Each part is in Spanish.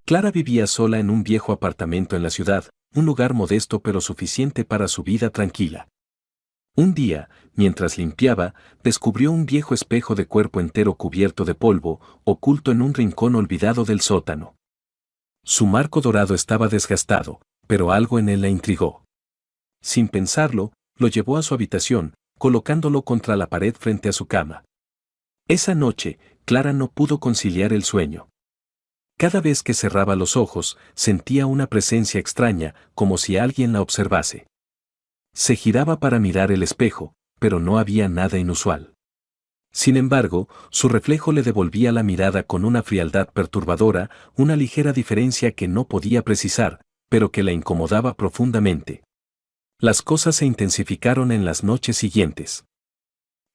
Clara vivía sola en un viejo apartamento en la ciudad, un lugar modesto pero suficiente para su vida tranquila. Un día, mientras limpiaba, descubrió un viejo espejo de cuerpo entero cubierto de polvo, oculto en un rincón olvidado del sótano. Su marco dorado estaba desgastado, pero algo en él la intrigó. Sin pensarlo, lo llevó a su habitación, colocándolo contra la pared frente a su cama. Esa noche, Clara no pudo conciliar el sueño. Cada vez que cerraba los ojos, sentía una presencia extraña, como si alguien la observase. Se giraba para mirar el espejo, pero no había nada inusual. Sin embargo, su reflejo le devolvía la mirada con una frialdad perturbadora, una ligera diferencia que no podía precisar, pero que la incomodaba profundamente. Las cosas se intensificaron en las noches siguientes.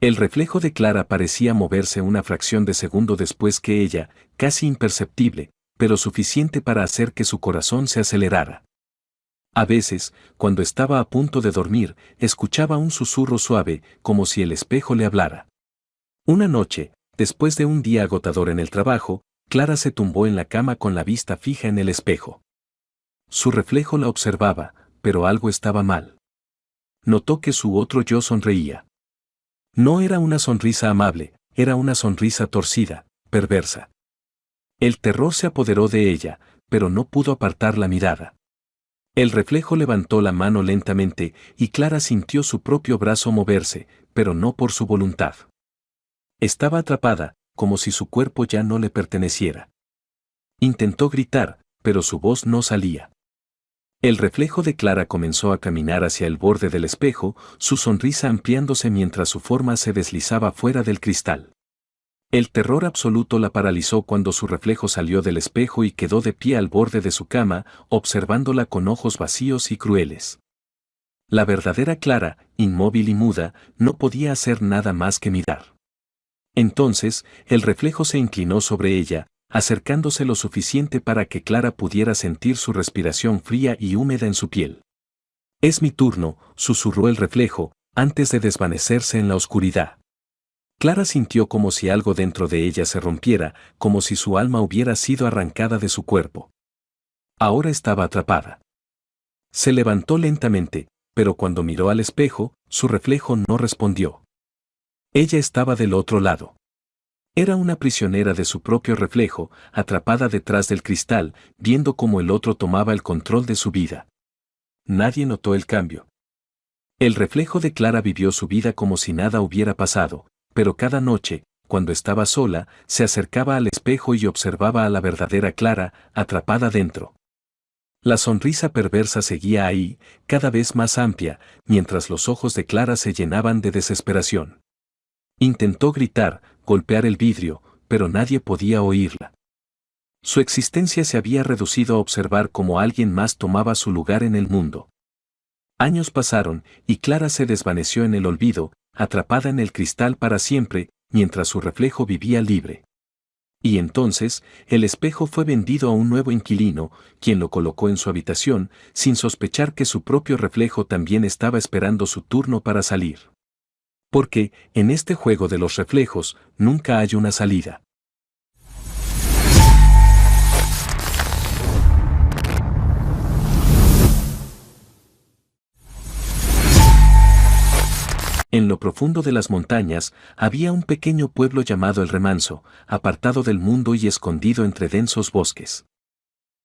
El reflejo de Clara parecía moverse una fracción de segundo después que ella, casi imperceptible, pero suficiente para hacer que su corazón se acelerara. A veces, cuando estaba a punto de dormir, escuchaba un susurro suave, como si el espejo le hablara. Una noche, después de un día agotador en el trabajo, Clara se tumbó en la cama con la vista fija en el espejo. Su reflejo la observaba, pero algo estaba mal. Notó que su otro yo sonreía. No era una sonrisa amable, era una sonrisa torcida, perversa. El terror se apoderó de ella, pero no pudo apartar la mirada. El reflejo levantó la mano lentamente y Clara sintió su propio brazo moverse, pero no por su voluntad. Estaba atrapada, como si su cuerpo ya no le perteneciera. Intentó gritar, pero su voz no salía. El reflejo de Clara comenzó a caminar hacia el borde del espejo, su sonrisa ampliándose mientras su forma se deslizaba fuera del cristal. El terror absoluto la paralizó cuando su reflejo salió del espejo y quedó de pie al borde de su cama, observándola con ojos vacíos y crueles. La verdadera Clara, inmóvil y muda, no podía hacer nada más que mirar. Entonces, el reflejo se inclinó sobre ella, acercándose lo suficiente para que Clara pudiera sentir su respiración fría y húmeda en su piel. «Es mi turno», susurró el reflejo, antes de desvanecerse en la oscuridad. Clara sintió como si algo dentro de ella se rompiera, como si su alma hubiera sido arrancada de su cuerpo. Ahora estaba atrapada. Se levantó lentamente, pero cuando miró al espejo, su reflejo no respondió. Ella estaba del otro lado. Era una prisionera de su propio reflejo, atrapada detrás del cristal, viendo cómo el otro tomaba el control de su vida. Nadie notó el cambio. El reflejo de Clara vivió su vida como si nada hubiera pasado, pero cada noche, cuando estaba sola, se acercaba al espejo y observaba a la verdadera Clara, atrapada dentro. La sonrisa perversa seguía ahí, cada vez más amplia, mientras los ojos de Clara se llenaban de desesperación. Intentó gritar, golpear el vidrio, pero nadie podía oírla. Su existencia se había reducido a observar cómo alguien más tomaba su lugar en el mundo. Años pasaron, y Clara se desvaneció en el olvido, atrapada en el cristal para siempre, mientras su reflejo vivía libre. Y entonces, el espejo fue vendido a un nuevo inquilino, quien lo colocó en su habitación, sin sospechar que su propio reflejo también estaba esperando su turno para salir. Porque, en este juego de los reflejos, nunca hay una salida. En lo profundo de las montañas, había un pequeño pueblo llamado El Remanso, apartado del mundo y escondido entre densos bosques.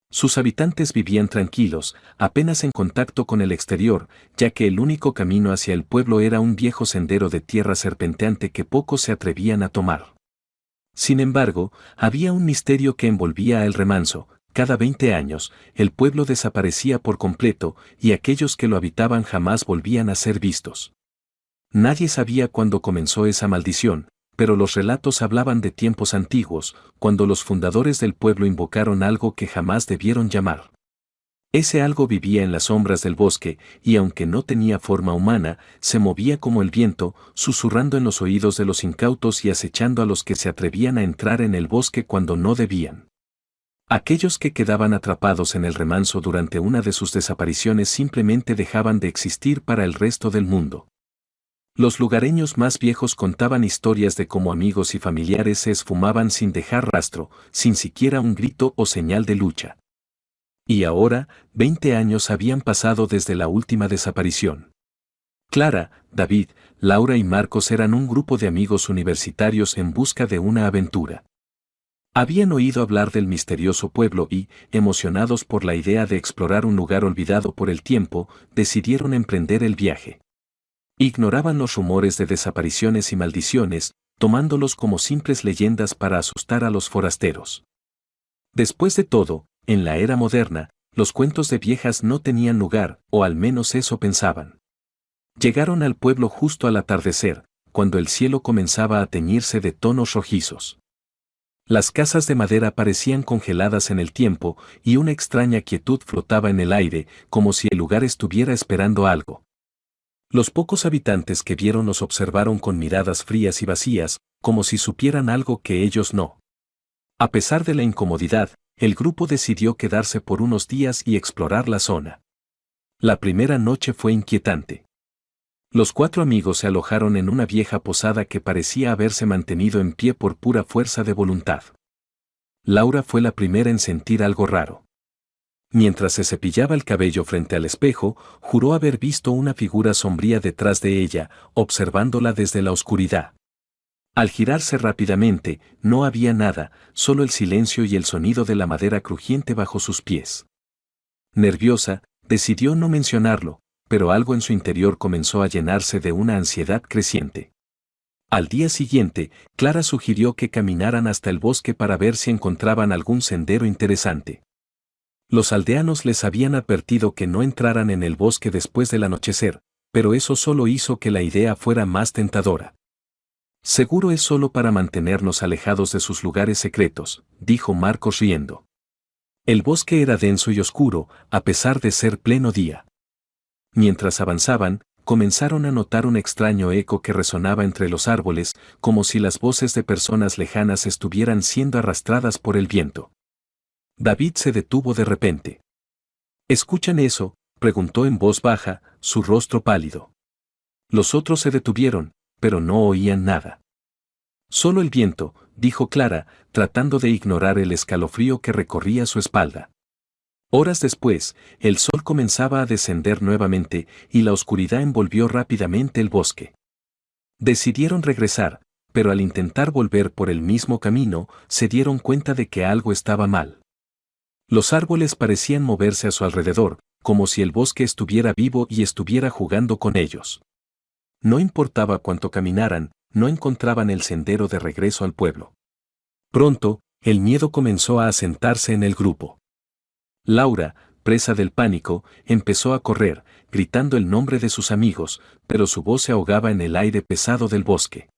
Sus habitantes vivían tranquilos, apenas en contacto con el exterior, ya que el único camino hacia el pueblo era un viejo sendero de tierra serpenteante que pocos se atrevían a tomar. Sin embargo, había un misterio que envolvía a El Remanso. Cada 20 años, el pueblo desaparecía por completo, y aquellos que lo habitaban jamás volvían a ser vistos. Nadie sabía cuándo comenzó esa maldición, pero los relatos hablaban de tiempos antiguos, cuando los fundadores del pueblo invocaron algo que jamás debieron llamar. Ese algo vivía en las sombras del bosque, y aunque no tenía forma humana, se movía como el viento, susurrando en los oídos de los incautos y acechando a los que se atrevían a entrar en el bosque cuando no debían. Aquellos que quedaban atrapados en El Remanso durante una de sus desapariciones simplemente dejaban de existir para el resto del mundo. Los lugareños más viejos contaban historias de cómo amigos y familiares se esfumaban sin dejar rastro, sin siquiera un grito o señal de lucha. Y ahora, 20 años habían pasado desde la última desaparición. Clara, David, Laura y Marcos eran un grupo de amigos universitarios en busca de una aventura. Habían oído hablar del misterioso pueblo y, emocionados por la idea de explorar un lugar olvidado por el tiempo, decidieron emprender el viaje. Ignoraban los rumores de desapariciones y maldiciones, tomándolos como simples leyendas para asustar a los forasteros. Después de todo, en la era moderna, los cuentos de viejas no tenían lugar, o al menos eso pensaban. Llegaron al pueblo justo al atardecer, cuando el cielo comenzaba a teñirse de tonos rojizos. Las casas de madera parecían congeladas en el tiempo y una extraña quietud flotaba en el aire, como si el lugar estuviera esperando algo. Los pocos habitantes que vieron los observaron con miradas frías y vacías, como si supieran algo que ellos no. A pesar de la incomodidad, el grupo decidió quedarse por unos días y explorar la zona. La primera noche fue inquietante. Los 4 amigos se alojaron en una vieja posada que parecía haberse mantenido en pie por pura fuerza de voluntad. Laura fue la primera en sentir algo raro. Mientras se cepillaba el cabello frente al espejo, juró haber visto una figura sombría detrás de ella, observándola desde la oscuridad. Al girarse rápidamente, no había nada, solo el silencio y el sonido de la madera crujiente bajo sus pies. Nerviosa, decidió no mencionarlo, pero algo en su interior comenzó a llenarse de una ansiedad creciente. Al día siguiente, Clara sugirió que caminaran hasta el bosque para ver si encontraban algún sendero interesante. Los aldeanos les habían advertido que no entraran en el bosque después del anochecer, pero eso solo hizo que la idea fuera más tentadora. Seguro es solo para mantenernos alejados de sus lugares secretos, dijo Marcos riendo. El bosque era denso y oscuro, a pesar de ser pleno día. Mientras avanzaban, comenzaron a notar un extraño eco que resonaba entre los árboles, como si las voces de personas lejanas estuvieran siendo arrastradas por el viento. David se detuvo de repente. ¿Escuchan eso?, preguntó en voz baja, su rostro pálido. Los otros se detuvieron, pero no oían nada. Solo el viento, dijo Clara, tratando de ignorar el escalofrío que recorría su espalda. Horas después, el sol comenzaba a descender nuevamente y la oscuridad envolvió rápidamente el bosque. Decidieron regresar, pero al intentar volver por el mismo camino, se dieron cuenta de que algo estaba mal. Los árboles parecían moverse a su alrededor, como si el bosque estuviera vivo y estuviera jugando con ellos. No importaba cuánto caminaran, no encontraban el sendero de regreso al pueblo. Pronto, el miedo comenzó a asentarse en el grupo. Laura, presa del pánico, empezó a correr, gritando el nombre de sus amigos, pero su voz se ahogaba en el aire pesado del bosque.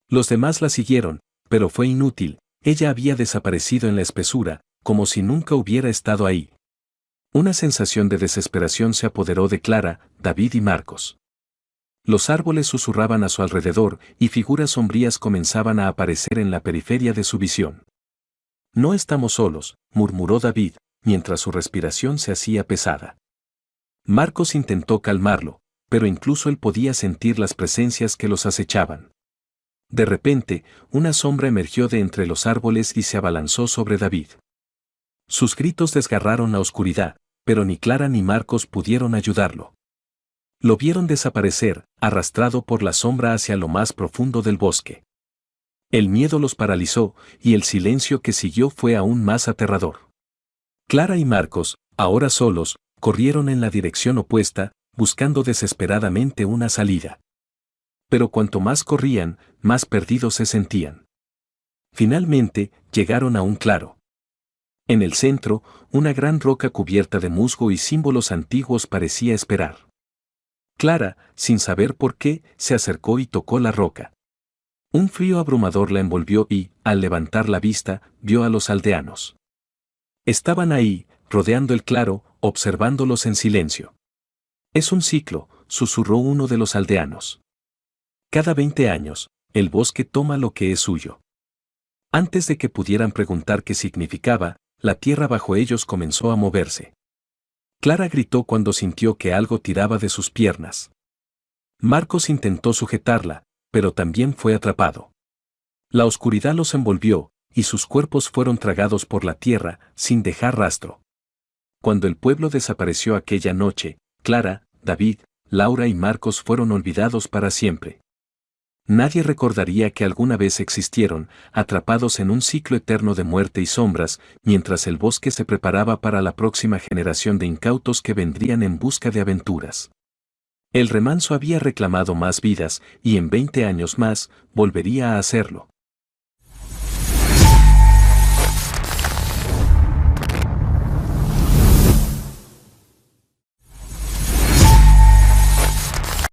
Los demás la siguieron, pero fue inútil, ella había desaparecido en la espesura, como si nunca hubiera estado ahí. Una sensación de desesperación se apoderó de Clara, David y Marcos. Los árboles susurraban a su alrededor y figuras sombrías comenzaban a aparecer en la periferia de su visión. No estamos solos, murmuró David, mientras su respiración se hacía pesada. Marcos intentó calmarlo, pero incluso él podía sentir las presencias que los acechaban. De repente, una sombra emergió de entre los árboles y se abalanzó sobre David. Sus gritos desgarraron la oscuridad, pero ni Clara ni Marcos pudieron ayudarlo. Lo vieron desaparecer, arrastrado por la sombra hacia lo más profundo del bosque. El miedo los paralizó, y el silencio que siguió fue aún más aterrador. Clara y Marcos, ahora solos, corrieron en la dirección opuesta, buscando desesperadamente una salida. Pero cuanto más corrían, más perdidos se sentían. Finalmente, llegaron a un claro. En el centro, una gran roca cubierta de musgo y símbolos antiguos parecía esperar. Clara, sin saber por qué, se acercó y tocó la roca. Un frío abrumador la envolvió y, al levantar la vista, vio a los aldeanos. Estaban ahí, rodeando el claro, observándolos en silencio. Es un ciclo, susurró uno de los aldeanos. Cada 20 años, el bosque toma lo que es suyo. Antes de que pudieran preguntar qué significaba, la tierra bajo ellos comenzó a moverse. Clara gritó cuando sintió que algo tiraba de sus piernas. Marcos intentó sujetarla, pero también fue atrapado. La oscuridad los envolvió, y sus cuerpos fueron tragados por la tierra, sin dejar rastro. Cuando el pueblo desapareció aquella noche, Clara, David, Laura y Marcos fueron olvidados para siempre. Nadie recordaría que alguna vez existieron, atrapados en un ciclo eterno de muerte y sombras, mientras el bosque se preparaba para la próxima generación de incautos que vendrían en busca de aventuras. El remanso había reclamado más vidas, y en 20 años más, volvería a hacerlo.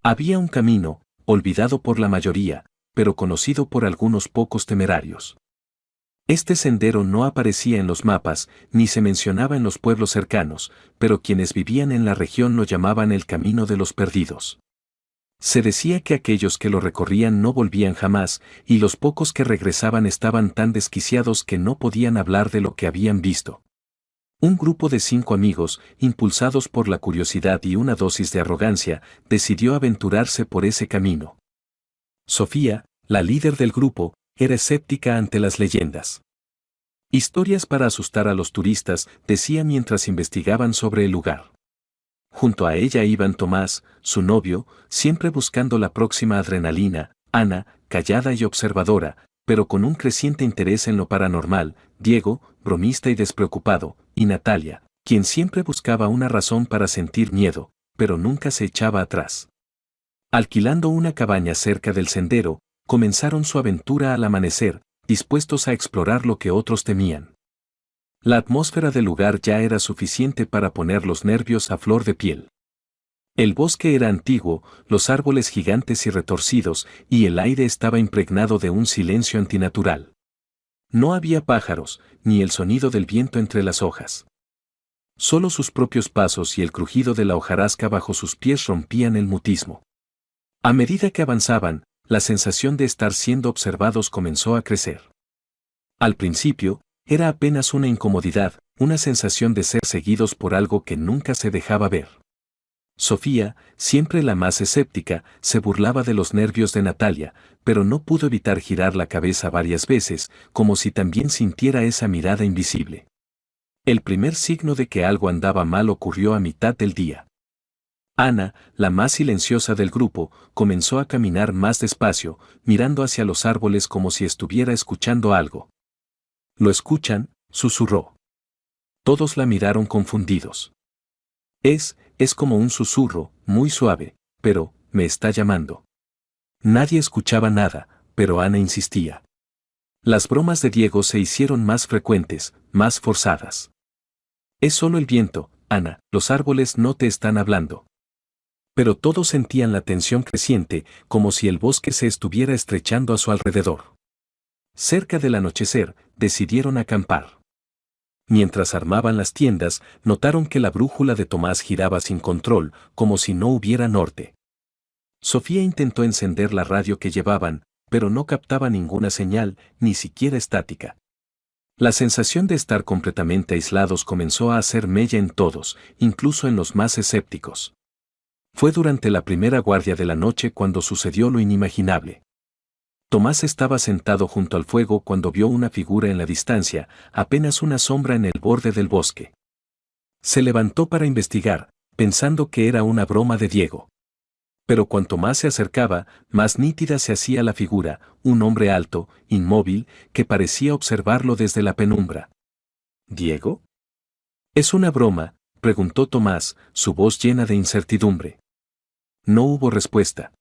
Había un camino, olvidado por la mayoría, pero conocido por algunos pocos temerarios. Este sendero no aparecía en los mapas, ni se mencionaba en los pueblos cercanos, pero quienes vivían en la región lo llamaban el Camino de los Perdidos. Se decía que aquellos que lo recorrían no volvían jamás, y los pocos que regresaban estaban tan desquiciados que no podían hablar de lo que habían visto. Un grupo de 5 amigos, impulsados por la curiosidad y una dosis de arrogancia, decidió aventurarse por ese camino. Sofía, la líder del grupo, era escéptica ante las leyendas. Historias para asustar a los turistas, decía mientras investigaban sobre el lugar. Junto a ella iban Tomás, su novio, siempre buscando la próxima adrenalina, Ana, callada y observadora, pero con un creciente interés en lo paranormal, Diego, bromista y despreocupado, y Natalia, quien siempre buscaba una razón para sentir miedo, pero nunca se echaba atrás. Alquilando una cabaña cerca del sendero, comenzaron su aventura al amanecer, dispuestos a explorar lo que otros temían. La atmósfera del lugar ya era suficiente para poner los nervios a flor de piel. El bosque era antiguo, los árboles gigantes y retorcidos, y el aire estaba impregnado de un silencio antinatural. No había pájaros, ni el sonido del viento entre las hojas. Solo sus propios pasos y el crujido de la hojarasca bajo sus pies rompían el mutismo. A medida que avanzaban, la sensación de estar siendo observados comenzó a crecer. Al principio, era apenas una incomodidad, una sensación de ser seguidos por algo que nunca se dejaba ver. Sofía, siempre la más escéptica, se burlaba de los nervios de Natalia, pero no pudo evitar girar la cabeza varias veces, como si también sintiera esa mirada invisible. El primer signo de que algo andaba mal ocurrió a mitad del día. Ana, la más silenciosa del grupo, comenzó a caminar más despacio, mirando hacia los árboles como si estuviera escuchando algo. ¿Lo escuchan?, susurró. Todos la miraron confundidos. Es como un susurro, muy suave, pero, me está llamando. Nadie escuchaba nada, pero Ana insistía. Las bromas de Diego se hicieron más frecuentes, más forzadas. Es solo el viento, Ana, los árboles no te están hablando. Pero todos sentían la tensión creciente, como si el bosque se estuviera estrechando a su alrededor. Cerca del anochecer, decidieron acampar. Mientras armaban las tiendas, notaron que la brújula de Tomás giraba sin control, como si no hubiera norte. Sofía intentó encender la radio que llevaban, pero no captaba ninguna señal, ni siquiera estática. La sensación de estar completamente aislados comenzó a hacer mella en todos, incluso en los más escépticos. Fue durante la primera guardia de la noche cuando sucedió lo inimaginable. Tomás estaba sentado junto al fuego cuando vio una figura en la distancia, apenas una sombra en el borde del bosque. Se levantó para investigar, pensando que era una broma de Diego. Pero cuanto más se acercaba, más nítida se hacía la figura, un hombre alto, inmóvil, que parecía observarlo desde la penumbra. ¿Diego? ¿Es una broma?, preguntó Tomás, su voz llena de incertidumbre. No hubo respuesta.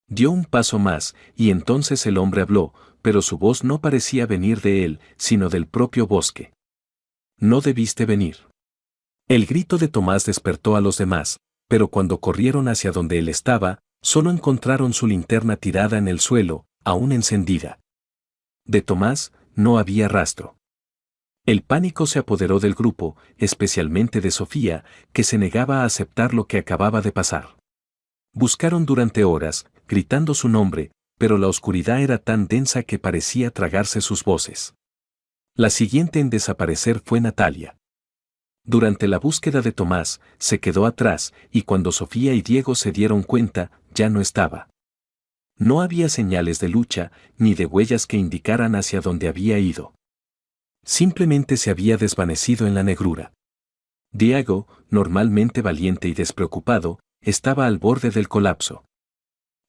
Dio un paso más, y entonces el hombre habló, pero su voz no parecía venir de él, sino del propio bosque. No debiste venir. El grito de Tomás despertó a los demás, pero cuando corrieron hacia donde él estaba, solo encontraron su linterna tirada en el suelo, aún encendida. De Tomás, no había rastro. El pánico se apoderó del grupo, especialmente de Sofía, que se negaba a aceptar lo que acababa de pasar. Buscaron durante horas, gritando su nombre, pero la oscuridad era tan densa que parecía tragarse sus voces. La siguiente en desaparecer fue Natalia. Durante la búsqueda de Tomás, se quedó atrás, y cuando Sofía y Diego se dieron cuenta, ya no estaba. No había señales de lucha, ni de huellas que indicaran hacia dónde había ido. Simplemente se había desvanecido en la negrura. Diego, normalmente valiente y despreocupado, estaba al borde del colapso.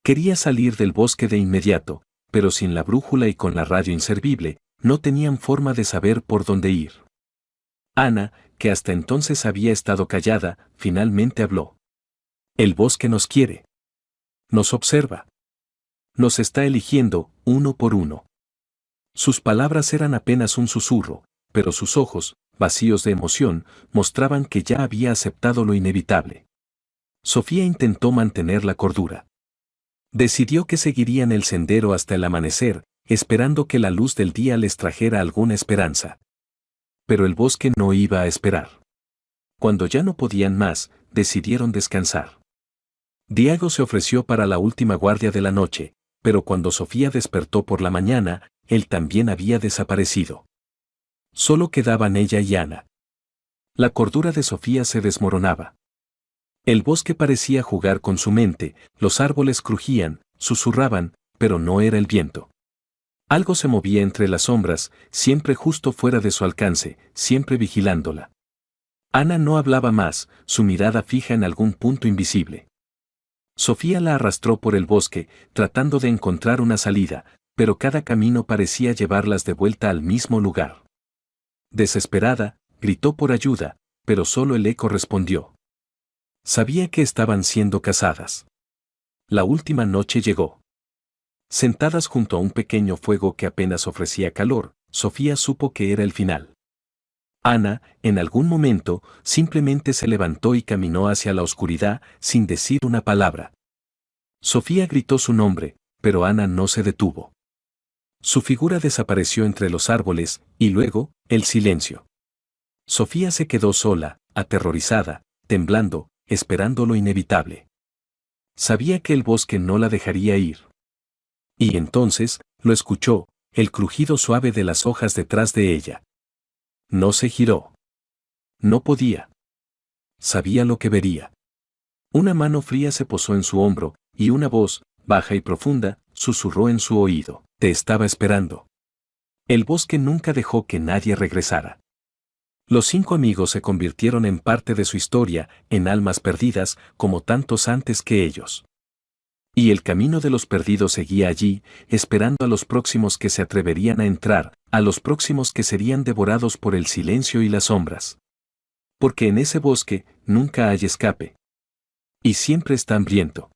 Quería salir del bosque de inmediato, pero sin la brújula y con la radio inservible, no tenían forma de saber por dónde ir. Ana, que hasta entonces había estado callada, finalmente habló. El bosque nos quiere. Nos observa. Nos está eligiendo, uno por uno. Sus palabras eran apenas un susurro, pero sus ojos, vacíos de emoción, mostraban que ya había aceptado lo inevitable. Sofía intentó mantener la cordura. Decidió que seguirían el sendero hasta el amanecer, esperando que la luz del día les trajera alguna esperanza. Pero el bosque no iba a esperar. Cuando ya no podían más, decidieron descansar. Diego se ofreció para la última guardia de la noche, pero cuando Sofía despertó por la mañana, él también había desaparecido. Solo quedaban ella y Ana. La cordura de Sofía se desmoronaba. El bosque parecía jugar con su mente, los árboles crujían, susurraban, pero no era el viento. Algo se movía entre las sombras, siempre justo fuera de su alcance, siempre vigilándola. Ana no hablaba más, su mirada fija en algún punto invisible. Sofía la arrastró por el bosque, tratando de encontrar una salida, pero cada camino parecía llevarlas de vuelta al mismo lugar. Desesperada, gritó por ayuda, pero solo el eco respondió. Sabía que estaban siendo cazadas. La última noche llegó. Sentadas junto a un pequeño fuego que apenas ofrecía calor, Sofía supo que era el final. Ana, en algún momento, simplemente se levantó y caminó hacia la oscuridad, sin decir una palabra. Sofía gritó su nombre, pero Ana no se detuvo. Su figura desapareció entre los árboles, y luego, el silencio. Sofía se quedó sola, aterrorizada, temblando, esperando lo inevitable. Sabía que el bosque no la dejaría ir. Y entonces, lo escuchó, el crujido suave de las hojas detrás de ella. No se giró. No podía. Sabía lo que vería. Una mano fría se posó en su hombro, y una voz, baja y profunda, susurró en su oído. Te estaba esperando. El bosque nunca dejó que nadie regresara. Los 5 amigos se convirtieron en parte de su historia, en almas perdidas, como tantos antes que ellos. Y el camino de los perdidos seguía allí, esperando a los próximos que se atreverían a entrar, a los próximos que serían devorados por el silencio y las sombras. Porque en ese bosque nunca hay escape. Y siempre está hambriento.